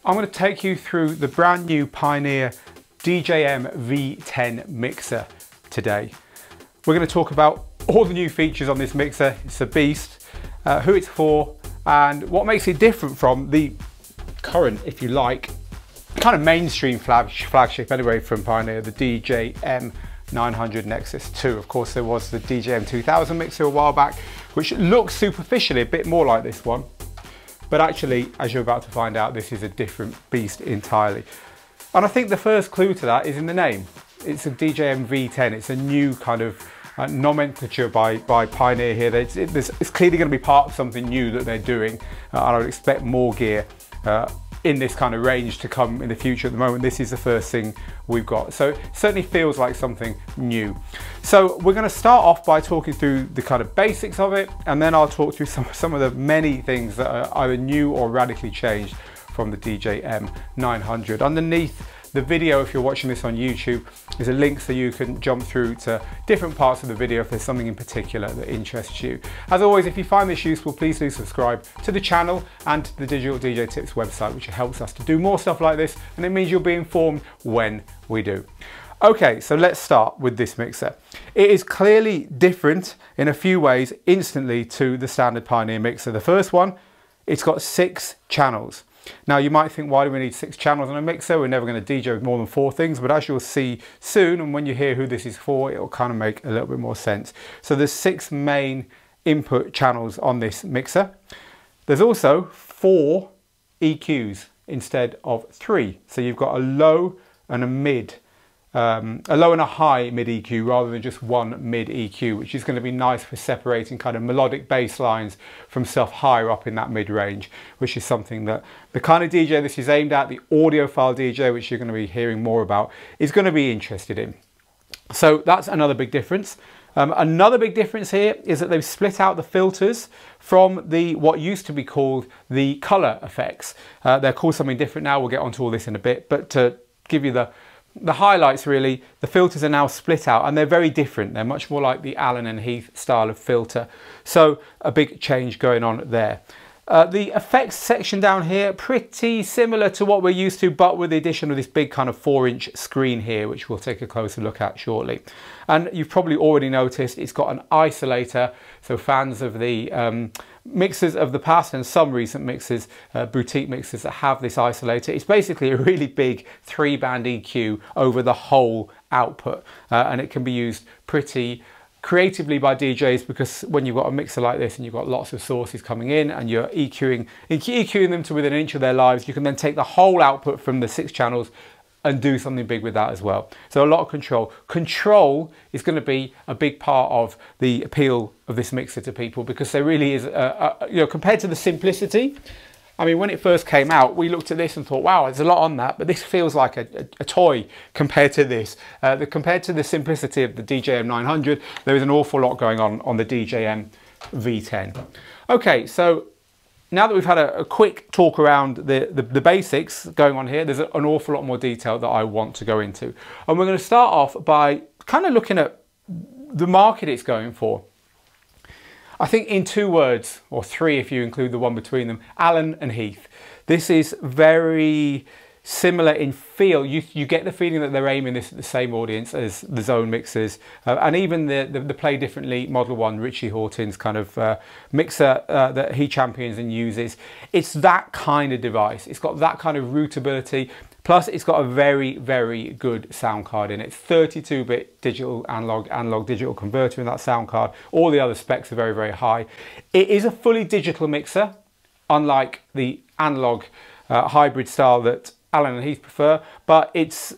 I'm going to take you through the brand new Pioneer DJM-V10 mixer today. We're going to talk about all the new features on this mixer. It's a beast, who it's for, and what makes it different from the current, if you like, kind of mainstream flagship anyway from Pioneer, the DJM-900 Nexus 2. Of course, there was the DJM-2000 mixer a while back, which looks superficially a bit more like this one. But actually, as you're about to find out, this is a different beast entirely. And I think the first clue to that is in the name. It's a DJM-V10. It's a new kind of nomenclature by Pioneer here. It's clearly going to be part of something new that they're doing. And I would expect more gear in this kind of range to come in the future. At the moment, this is the first thing we've got. So it certainly feels like something new. So we're going to start off by talking through the kind of basics of it, and then I'll talk through some of the many things that are either new or radically changed from the DJM-900. Underneath the video, if you're watching this on YouTube, there's a link so you can jump through to different parts of the video if there's something in particular that interests you. As always, if you find this useful, please do subscribe to the channel and to the Digital DJ Tips website, which helps us to do more stuff like this, and it means you'll be informed when we do. Okay, so let's start with this mixer. It is clearly different in a few ways instantly to the standard Pioneer mixer. The first one, it's got 6 channels. Now you might think, why do we need 6 channels on a mixer? We're never going to DJ with more than 4 things, but as you'll see soon, and when you hear who this is for, it'll kind of make a little bit more sense. So there's 6 main input channels on this mixer. There's also 4 EQs instead of 3. So you've got a low and a mid, a low and a high mid EQ rather than just one mid EQ, which is going to be nice for separating kind of melodic bass lines from stuff higher up in that mid range, which is something that the kind of DJ this is aimed at, the audiophile DJ, which you're going to be hearing more about, is going to be interested in. So that's another big difference. Another big difference here is that they've split out the filters from the what used to be called the color effects. They're called something different now. We'll get onto all this in a bit, but to give you the highlights, really, the filters are now split out and they're very different. They're much more like the Allen Heath style of filter. So a big change going on there. The effects section down here, pretty similar to what we're used to, but with the addition of this big kind of 4-inch screen here, which we'll take a closer look at shortly. And you've probably already noticed it's got an isolator. So fans of the mixers of the past and some recent mixers, boutique mixers that have this isolator, it's basically a really big 3-band EQ over the whole output. And it can be used pretty creatively by DJs, because when you've got a mixer like this and you've got lots of sources coming in and you're EQing them to within an inch of their lives, you can then take the whole output from the 6 channels and do something big with that as well. So a lot of control. Control is going to be a big part of the appeal of this mixer to people, because there really is, you know, compared to the simplicity. I mean, when it first came out, we looked at this and thought, wow, there's a lot on that, but this feels like a toy compared to this. Compared to the simplicity of the DJM-900, there is an awful lot going on the DJM-V10. Okay, so now that we've had a quick talk around the basics going on here, there's an awful lot more detail that I want to go into. And we're going to start off by kind of looking at the market it's going for. I think in 2 words, or 3 if you include the one between them, Allen and Heath. This is very similar in feel. You get the feeling that they're aiming this at the same audience as the Zone mixers, and even the PlayDifferently ModelOne, Richie Horton's kind of mixer that he champions and uses. It's that kind of device. It's got that kind of rootability. Plus, it's got a very, very good sound card in it. 32-bit digital analog digital converter in that sound card. All the other specs are very, very high. It is a fully digital mixer, unlike the analog hybrid style that Allen and Heath prefer, but it's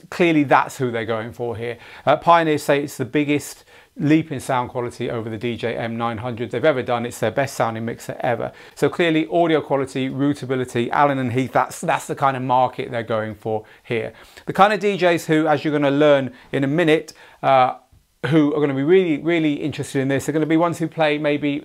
clearly that's who they're going for here. Pioneer say it's the biggest leap in sound quality over the DJM-900 they've ever done. It's their best sounding mixer ever. So clearly audio quality, rootability, Allen and Heath, that's the kind of market they're going for here. The kind of DJs who, as you're going to learn in a minute, who are going to be really, really interested in this are going to be ones who play maybe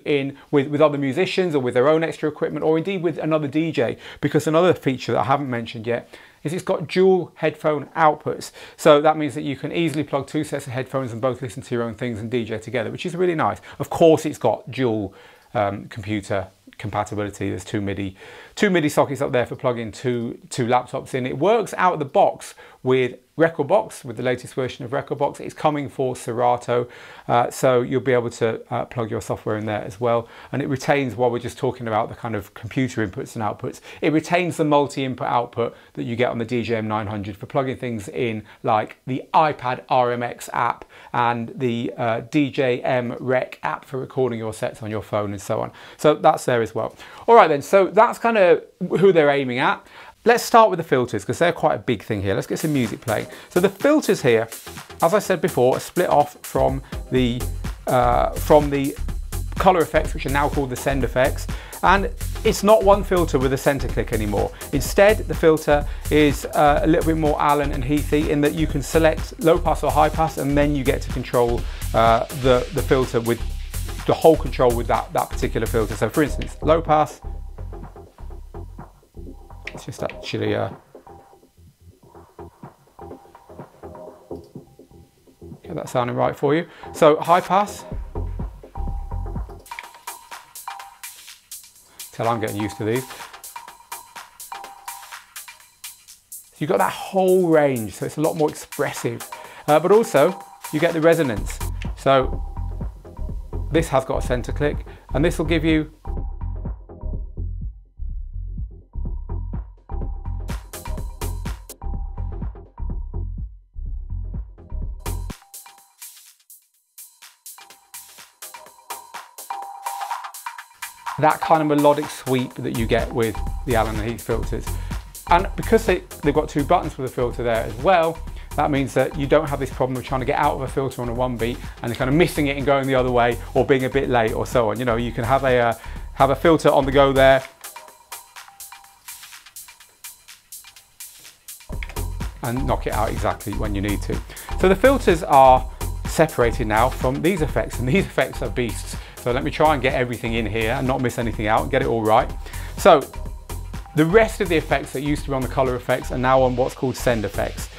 with other musicians or with their own extra equipment, or indeed with another DJ, because another feature that I haven't mentioned yet is it's got dual headphone outputs. So that means that you can easily plug 2 sets of headphones and both listen to your own things and DJ together, which is really nice. Of course, it's got dual computer compatibility. There's two MIDI sockets up there for plugging two laptops in. It works out of the box with rekordbox, with the latest version of rekordbox. It's coming for Serato, so you'll be able to plug your software in there as well. And it retains, while we're just talking about the kind of computer inputs and outputs, it retains the multi-input output that you get on the DJM-900 for plugging things in like the iPad RMX app and the DJM Rec app for recording your sets on your phone and so on. So that's there as well. All right then, so that's kind of who they're aiming at. Let's start with the filters because they're quite a big thing here. Let's get some music playing. So the filters here, as I said before, are split off from the color effects, which are now called the send effects. And it's not one filter with a center click anymore. Instead, the filter is a little bit more Allen and Heathy in that you can select low pass or high pass, and then you get to control the filter with the whole control with that particular filter. So for instance, low pass. Let's just actually get that sounding right for you. So high pass. Tell I'm getting used to these. So you've got that whole range, so it's a lot more expressive. But also you get the resonance. So this has got a center click, and this will give you that kind of melodic sweep that you get with the Allen Heath filters. And because they've got two buttons for the filter there as well, that means that you don't have this problem of trying to get out of a filter on a one beat and kind of missing it and going the other way, or being a bit late or so on. You know, you can have a filter on the go there, and knock it out exactly when you need to. So the filters are separated now from these effects, and these effects are beasts. So let me try and get everything in here and not miss anything out and get it all right. So the rest of the effects that used to be on the color effects are now on what's called send effects.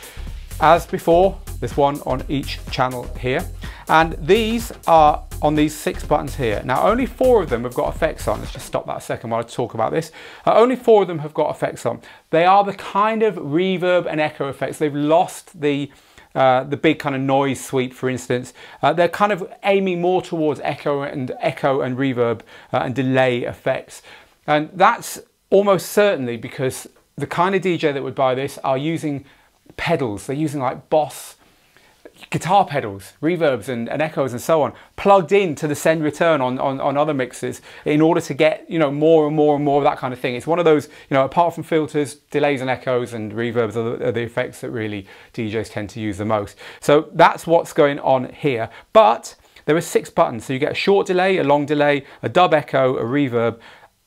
As before, there's one on each channel here, and these are on these 6 buttons here. Now only 4 of them have got effects on. Let's just stop that a second while I talk about this. Only 4 of them have got effects on. They are the kind of reverb and echo effects. They've lost the big kind of noise sweep, for instance. They're kind of aiming more towards echo and reverb and delay effects. And that's almost certainly because the kind of DJ that would buy this are using pedals. They're using like Boss guitar pedals, reverbs and echoes and so on, plugged into the send return on other mixes in order to get, you know, more and more and more of that kind of thing. It's one of those, you know, apart from filters, delays and echoes and reverbs are the effects that really DJs tend to use the most. So that's what's going on here. But there are 6 buttons. So you get a short delay, a long delay, a dub echo, a reverb,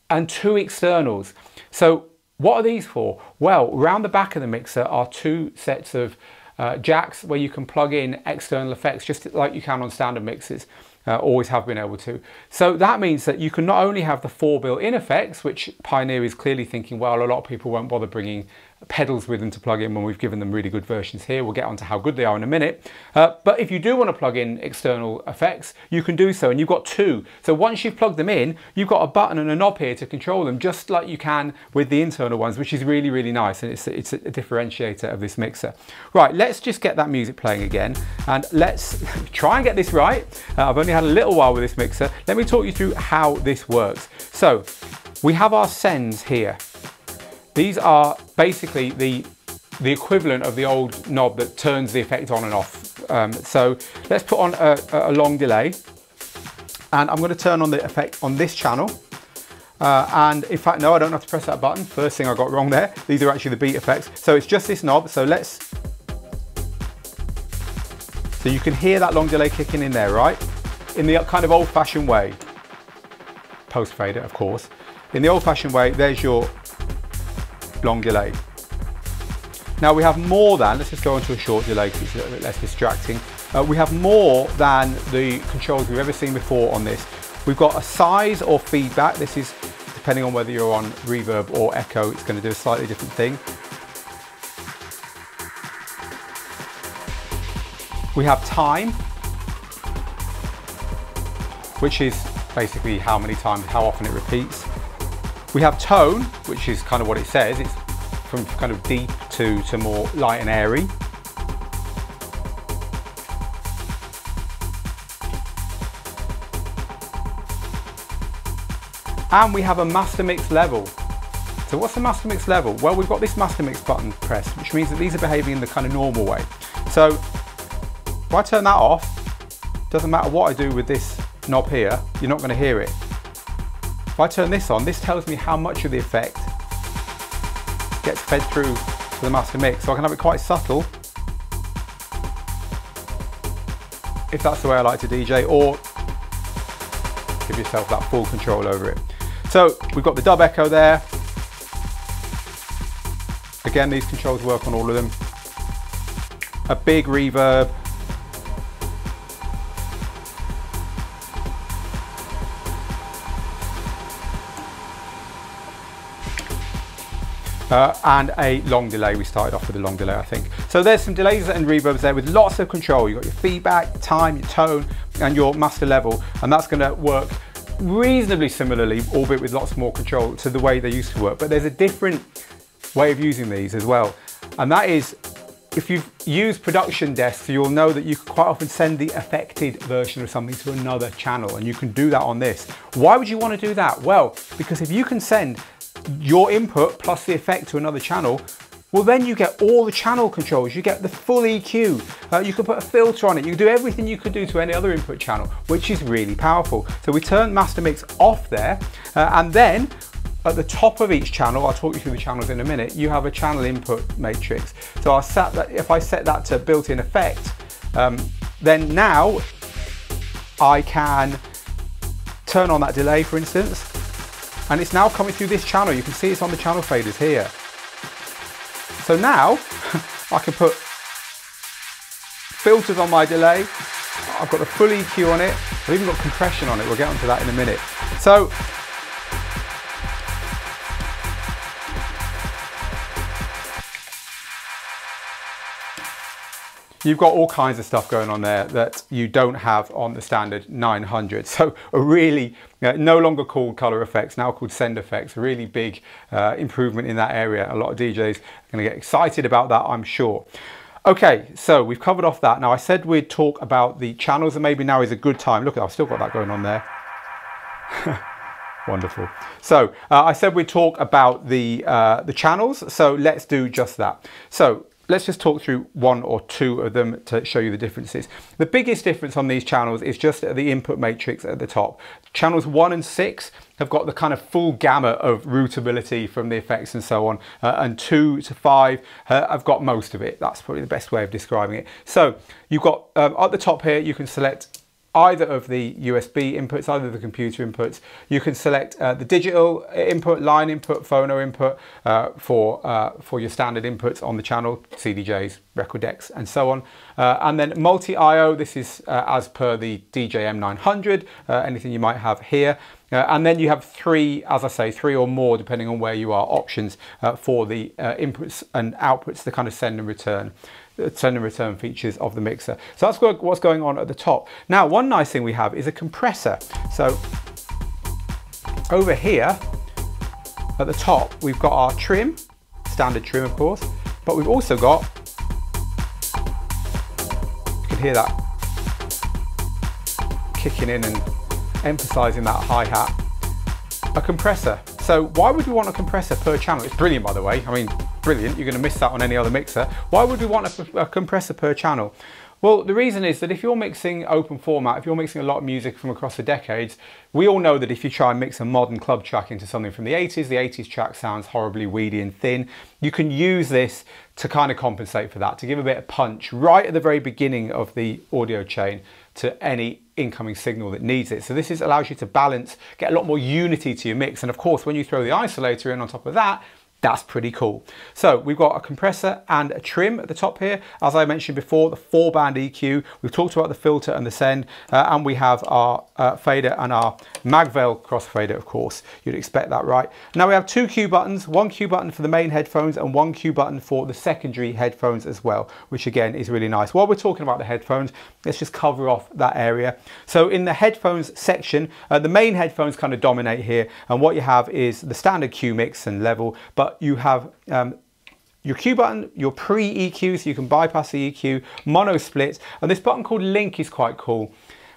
and 2 externals. So what are these for? Well, around the back of the mixer are 2 sets of jacks where you can plug in external effects, just like you can on standard mixes, always have been able to. So that means that you can not only have the 4 built-in effects, which Pioneer is clearly thinking, well, a lot of people won't bother bringing pedals with them to plug in when we've given them really good versions here. We'll get onto how good they are in a minute. But if you do want to plug in external effects, you can do so, and you've got 2. So once you've plugged them in, you've got a button and a knob here to control them, just like you can with the internal ones, which is really, really nice, and it's a differentiator of this mixer. Right, let's just get that music playing again, and let's try and get this right. I've only had a little while with this mixer. Let me talk you through how this works. So we have our sends here. These are basically the equivalent of the old knob that turns the effect on and off. So let's put on a long delay, and I'm going to turn on the effect on this channel. And in fact, no, I don't have to press that button. First thing I got wrong there. These are actually the beat effects. So it's just this knob. So you can hear that long delay kicking in there, right? In the kind of old-fashioned way. Post fader, of course. In the old-fashioned way, there's your long delay. Now we have more than, let's just go into a short delay because it's a little bit less distracting. We have more than the controls we've ever seen before on this. We've got a size or feedback. This is depending on whether you're on reverb or echo, it's going to do a slightly different thing. We have time, which is basically how many times, how often it repeats. We have tone, which is kind of what it says. It's from kind of deep to more light and airy. And we have a master mix level. So what's the master mix level? Well, we've got this master mix button pressed, which means that these are behaving in the kind of normal way. So if I turn that off, doesn't matter what I do with this knob here, you're not going to hear it. If I turn this on, this tells me how much of the effect gets fed through to the master mix. So I can have it quite subtle, if that's the way I like to DJ, or give yourself that full control over it. So we've got the dub echo there. Again, these controls work on all of them. A big reverb. And a long delay. We started off with a long delay, I think. So there's some delays and reverbs there with lots of control. You've got your feedback, time, your tone, and your master level. And that's going to work reasonably similarly, albeit with lots more control to the way they used to work. But there's a different way of using these as well. And that is, if you've used production desks, you'll know that you can quite often send the affected version of something to another channel, and you can do that on this. Why would you want to do that? Well, because if you can send your input plus the effect to another channel, well, then you get all the channel controls. You get the full EQ. You can put a filter on it. You can do everything you could do to any other input channel, which is really powerful. So we turn master mix off there, and then at the top of each channel, I'll talk you through the channels in a minute, you have a channel input matrix. So I'll set that, if I set that to built-in effect, then now I can turn on that delay, for instance, and it's now coming through this channel. You can see it's on the channel faders here. So now I can put filters on my delay. I've got the full EQ on it. I've even got compression on it. We'll get onto that in a minute. So you've got all kinds of stuff going on there that you don't have on the standard 900. So a really, no longer called color effects, now called send effects, a really big improvement in that area. A lot of DJs are going to get excited about that, I'm sure. Okay, so we've covered off that. Now I said we'd talk about the channels, and maybe now is a good time. Look, I've still got that going on there. Wonderful. So I said we'd talk about the channels, so let's do just that. So let's just talk through one or two of them to show you the differences. The biggest difference on these channels is just the input matrix at the top. Channels 1 and 6 have got the kind of full gamut of routability from the effects and so on, and 2 to 5 have got most of it. That's probably the best way of describing it. So you've got at the top here, you can select either of the USB inputs, either of the computer inputs. You can select the digital input, line input, phono input for your standard inputs on the channel, CDJs, record decks, and so on. And then multi-IO, this is as per the DJM-V10, anything you might have here. And then you have three, as I say, 3 or more, depending on where you are, options for the inputs and outputs, the kind of send and return features of the mixer. So that's what's going on at the top. Now, one nice thing we have is a compressor. So over here at the top, we've got our trim, standard trim of course, but we've also got, you can hear that kicking in and emphasizing that hi-hat, a compressor. So why would we want a compressor per channel? It's brilliant, by the way. I mean, brilliant. You're going to miss that on any other mixer. Why would we want a compressor per channel? Well, the reason is that if you're mixing open format, if you're mixing a lot of music from across the decades, we all know that if you try and mix a modern club track into something from the 80s track sounds horribly weedy and thin. You can use this to kind of compensate for that, to give a bit of punch right at the very beginning of the audio chain to any incoming signal that needs it. So this allows you to balance, get a lot more unity to your mix. And of course, when you throw the isolator in on top of that, That's pretty cool. So we've got a compressor and a trim at the top here. As I mentioned before, the 4-band EQ. We've talked about the filter and the send, and we have our fader and our magveil crossfader, of course. You'd expect that, right? Now we have 2 Q buttons, 1 Q button for the main headphones and 1 Q button for the secondary headphones as well, which again is really nice. While we're talking about the headphones, let's just cover off that area. So in the headphones section, the main headphones kind of dominate here, and what you have is the standard Q mix and level, but you have your Q button, your pre-EQ, so you can bypass the EQ, mono split, and this button called Link is quite cool.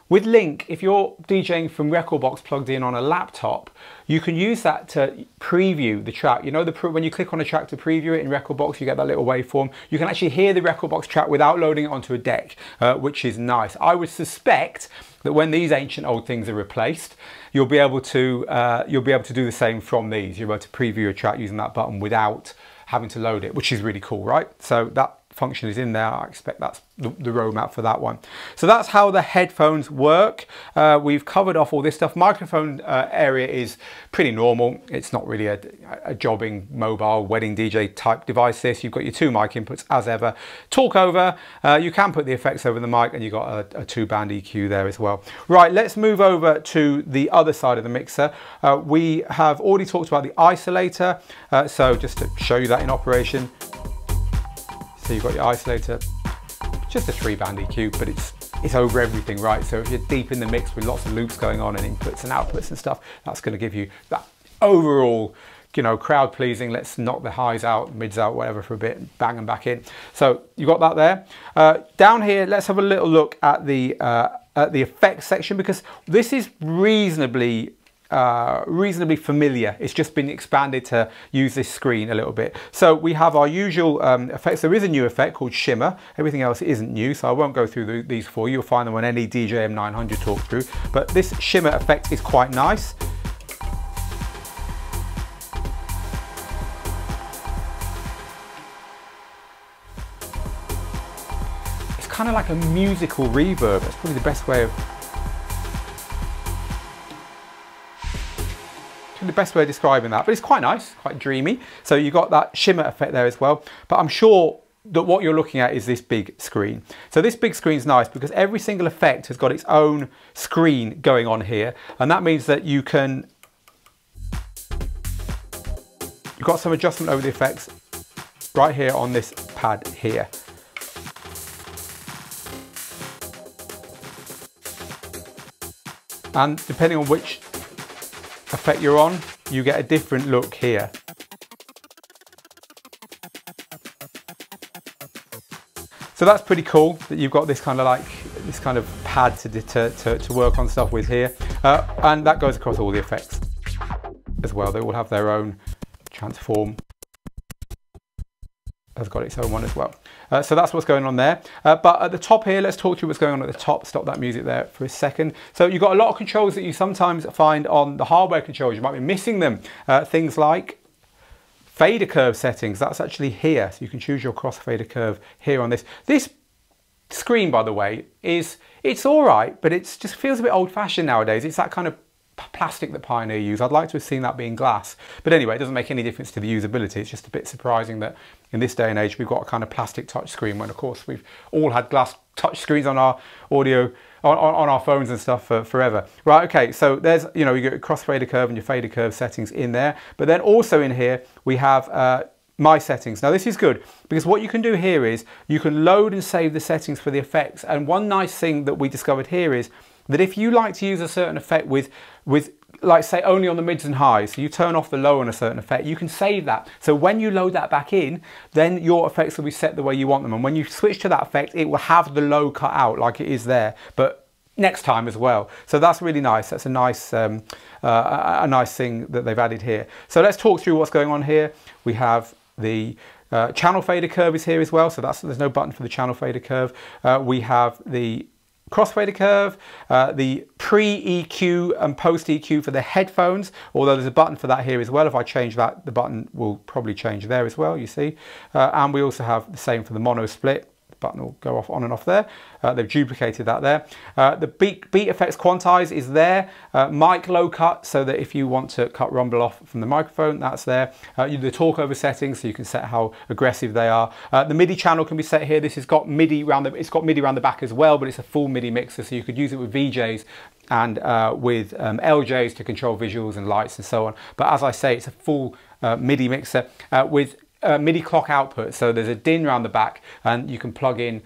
With Link, if you're DJing from Rekordbox plugged in on a laptop, you can use that to preview the track. You know, when you click on a track to preview it in Rekordbox, you get that little waveform. You can actually hear the Rekordbox track without loading it onto a deck, which is nice. I would suspect that when these ancient old things are replaced, you'll be able to do the same from these. You're able to preview a track using that button without having to load it, which is really cool, right? So that function is in there. I expect that's the roadmap for that one. So that's how the headphones work. We've covered off all this stuff. Microphone area is pretty normal. It's not really a jobbing mobile wedding DJ type device. This, you've got your 2 mic inputs as ever. Talk over, you can put the effects over the mic, and you've got a 2-band EQ there as well. Right, let's move over to the other side of the mixer. We have already talked about the isolator. So just to show you that in operation. So you've got your isolator, just a 3-band EQ, but it's over everything, right? So if you're deep in the mix with lots of loops going on and inputs and outputs and stuff, that's going to give you that overall, you know, crowd pleasing. Let's knock the highs out, mids out, whatever for a bit, and bang them back in. So you got that there. Down here, let's have a little look at the effects section, because this is reasonably familiar. It's just been expanded to use this screen a little bit. So we have our usual effects. There is a new effect called shimmer. Everything else isn't new, so I won't go through these for you. You'll find them on any DJM-900 talk through. But this shimmer effect is quite nice. It's kind of like a musical reverb. That's probably the best way of describing that, but it's quite nice, quite dreamy. So you got that shimmer effect there as well, but I'm sure that what you're looking at is this big screen. So this big screen is nice because every single effect has got its own screen going on here, and that means that you've got some adjustment over the effects right here on this pad here. And depending on which effect you're on, you get a different look here. So that's pretty cool that you've got this kind of pad to work on stuff with here, and that goes across all the effects as well. They all have their own transform. Has got its own one as well. So that's what's going on there. But at the top here, let's talk to you what's going on at the top. Stop that music there for a second. So you've got a lot of controls that you sometimes find on the hardware controls. You might be missing them. Things like fader curve settings. That's actually here. So you can choose your crossfader curve here on this. This screen, by the way, it's all right, but it just feels a bit old-fashioned nowadays. It's that kind of plastic that Pioneer used. I'd like to have seen that being glass, but anyway, it doesn't make any difference to the usability. It's just a bit surprising that in this day and age we've got a kind of plastic touch screen, when of course we've all had glass touch screens on our audio on our phones and stuff for forever. Right, okay, so there's, you know, you get your crossfader curve and your fader curve settings in there, but then also in here we have my settings. Now this is good because what you can do here is you can load and save the settings for the effects, and one nice thing that we discovered here is that if you like to use a certain effect with like say only on the mids and highs, so you turn off the low on a certain effect, you can save that. So when you load that back in, then your effects will be set the way you want them, and when you switch to that effect, it will have the low cut out like it is there, but next time as well. So that's really nice. That's a nice nice thing that they've added here. So let's talk through what's going on here. We have the channel fader curve is here as well, so there's no button for the channel fader curve. We have the crossfader curve, the pre-EQ and post-EQ for the headphones, although there's a button for that here as well. If I change that, the button will probably change there as well, you see. And we also have the same for the mono split, button will go off on and off there. They've duplicated that there. The beat effects quantize is there. Mic low cut, so that if you want to cut rumble off from the microphone, that's there. The talk over settings, so you can set how aggressive they are. The MIDI channel can be set here. This has got MIDI around the back as well, but it's a full MIDI mixer, so you could use it with VJs and with LJs to control visuals and lights and so on. But as I say, it's a full MIDI mixer with MIDI clock output. So there's a DIN around the back, and you can plug in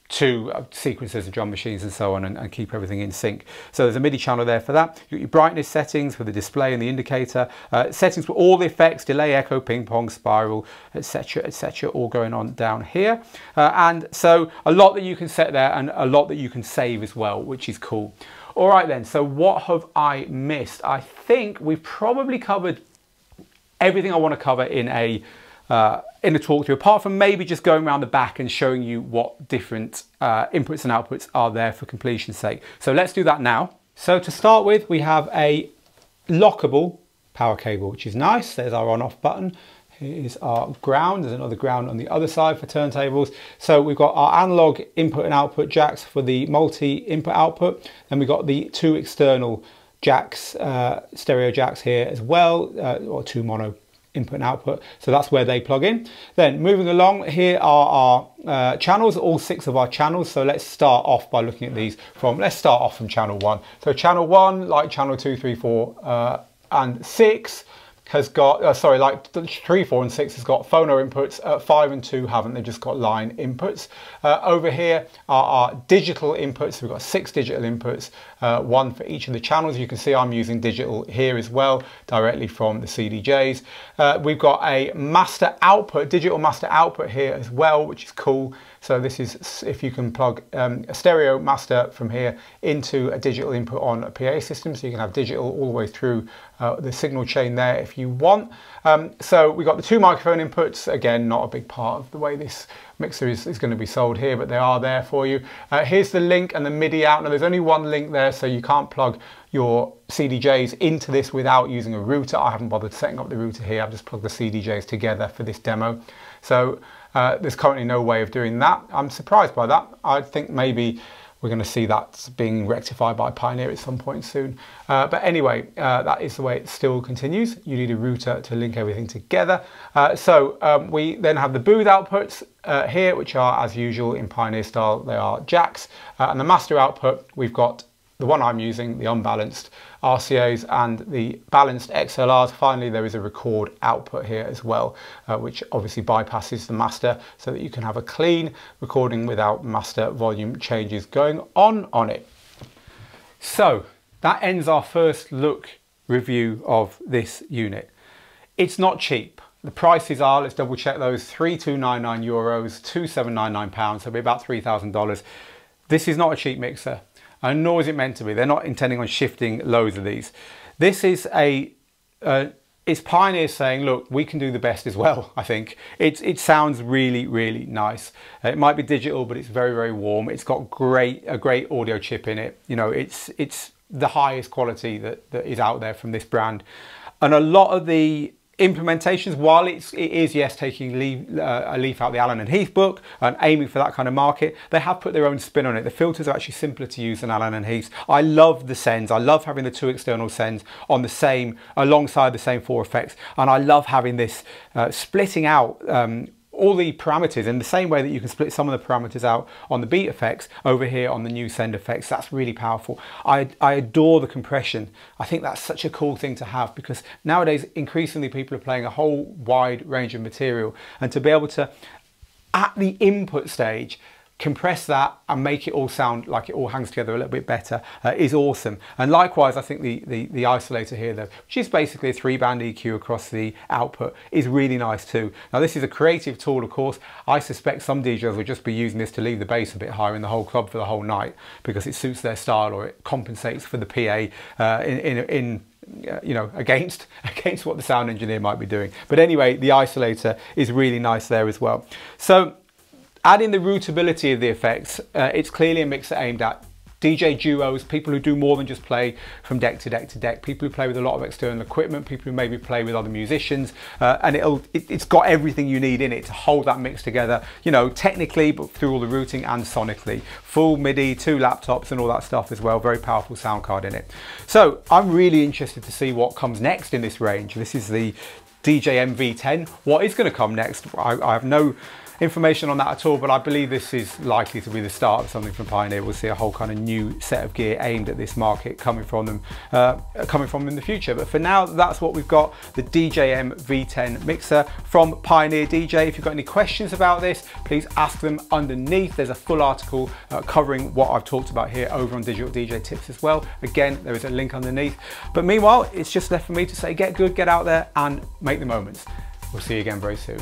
to sequencers of drum machines and so on, and keep everything in sync. So there's a MIDI channel there for that. You've got your brightness settings for the display and the indicator, settings for all the effects, delay, echo, ping pong, spiral, etc., all going on down here. And so a lot that you can set there, and a lot that you can save as well, which is cool. All right then, so what have I missed? I think we've probably covered everything I want to cover in a talk through, apart from maybe just going around the back and showing you what different inputs and outputs are there for completion's sake. So let's do that now. So to start with, we have a lockable power cable, which is nice. There's our on off button. Here is our ground. There's another ground on the other side for turntables. So we've got our analog input and output jacks for the multi input output. Then we've got the two external jacks, stereo jacks here as well, or two mono input and output. So that's where they plug in. Then moving along, here are our channels, all 6 of our channels. So let's start off by looking at these let's start off from channel 1. So channel 1, like channel 2, 3, 4 and 6 has got, like 3, 4 and 6 has got phono inputs. 5 and 2 haven't, they've just got line inputs. Over here are our digital inputs. So we've got 6 digital inputs, 1 for each of the channels. You can see I'm using digital here as well, directly from the CDJs. We've got a master output, digital master output here as well, which is cool. So this is if you can plug a stereo master from here into a digital input on a PA system, so you can have digital all the way through the signal chain there if you want. So we've got the 2 microphone inputs, again not a big part of the way this mixer is going to be sold here, but they are there for you. Here's the link and the MIDI out. Now there's only one link there, so you can't plug your CDJs into this without using a router. I haven't bothered setting up the router here, I've just plugged the CDJs together for this demo. So there's currently no way of doing that. I'm surprised by that. I think maybe we're going to see that being rectified by Pioneer at some point soon. But anyway, that is the way it still continues. You need a router to link everything together. So we then have the booth outputs here, which are, as usual in Pioneer style, they are jacks. And the master output, we've got the one I'm using, the unbalanced RCAs and the balanced XLRs. Finally, there is a record output here as well, which obviously bypasses the master, so that you can have a clean recording without master volume changes going on it. So that ends our first look review of this unit. It's not cheap. The prices are, let's double check those, €3,299, €2,799, so it'll be about $3,000. This is not a cheap mixer, and nor is it meant to be. They're not intending on shifting loads of these. This is it's Pioneer saying, look, we can do the best as well, I think. It sounds really, really nice. It might be digital, but it's very, very warm. It's got a great audio chip in it. You know, it's the highest quality that is out there from this brand. And a lot of the implementations, while it is yes taking a leaf out of the Allen Heath book and aiming for that kind of market, they have put their own spin on it. The filters are actually simpler to use than Allen Heath. I love the sends. I love having the 2 external sends on the same, alongside the same 4 effects, and I love having this splitting out all the parameters in the same way that you can split some of the parameters out on the beat effects over here on the new send effects. That's really powerful. I adore the compression. I think that's such a cool thing to have, because nowadays increasingly people are playing a whole wide range of material, and to be able to, at the input stage, compress that and make it all sound like it all hangs together a little bit better is awesome. And likewise, I think the isolator here, though, which is basically a 3-band EQ across the output, is really nice too. Now this is a creative tool, of course. I suspect some DJs will just be using this to leave the bass a bit higher in the whole club for the whole night, because it suits their style, or it compensates for the PA you know, against what the sound engineer might be doing. But anyway, the isolator is really nice there as well. So adding the rootability of the effects, it's clearly a mixer aimed at DJ duos, people who do more than just play from deck to deck to deck, people who play with a lot of external equipment, people who maybe play with other musicians, and it's got everything you need in it to hold that mix together, you know, technically, but through all the routing and sonically. Full MIDI, 2 laptops and all that stuff as well, very powerful sound card in it. So I'm really interested to see what comes next in this range. This is the DJM-V10. What is going to come next? I have no information on that at all, but I believe this is likely to be the start of something from Pioneer. We'll see a whole kind of new set of gear aimed at this market coming from them in the future. But for now, that's what we've got, the DJM-V10 mixer from Pioneer DJ. If you've got any questions about this, please ask them underneath. There's a full article covering what I've talked about here over on Digital DJ Tips as well. Again, there is a link underneath. But meanwhile, it's just left for me to say, get good, get out there and make the moments. We'll see you again very soon.